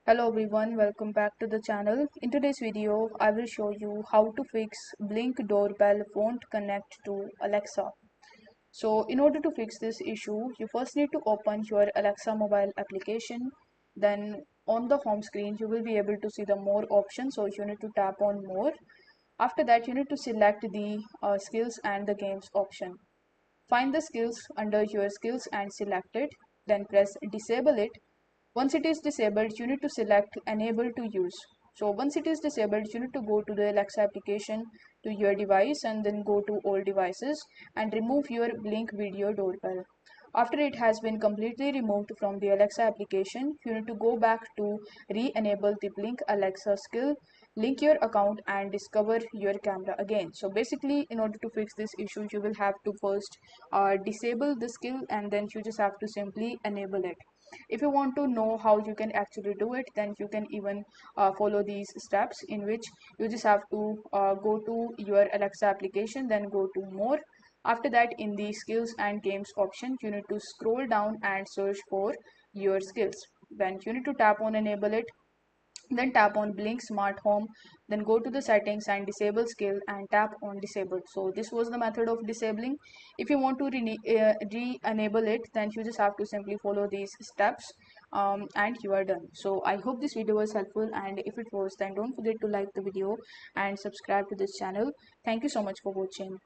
Hello everyone, welcome back to the channel. In today's video, I will show you how to fix Blink Doorbell Won't Connect to Alexa. So in order to fix this issue, you first need to open your Alexa mobile application. Then on the home screen, you will be able to see the more options. So you need to tap on more. After that, you need to select the skills and the games option. Find the skills under your skills and select it. Then press disable it. Once it is disabled, you need to select enable to use. So once it is disabled, you need to go to the Alexa application to your device and then go to all devices and remove your Blink video doorbell. After it has been completely removed from the Alexa application, you need to go back to re-enable the Blink Alexa skill, link your account and discover your camera again. So basically, in order to fix this issue, you will have to first disable the skill and then you just have to simply enable it. If you want to know how you can actually do it, then you can even follow these steps, in which you just have to go to your Alexa application, then go to more. After that, in the skills and games option, you need to scroll down and search for your skills. Then you need to tap on enable it, then tap on Blink Smart Home, then go to the settings and disable skill and tap on disable. So this was the method of disabling. If you want to re-enable it, then you just have to simply follow these steps and you are done. So I hope this video was helpful, and if it was, then don't forget to like the video and subscribe to this channel. Thank you so much for watching.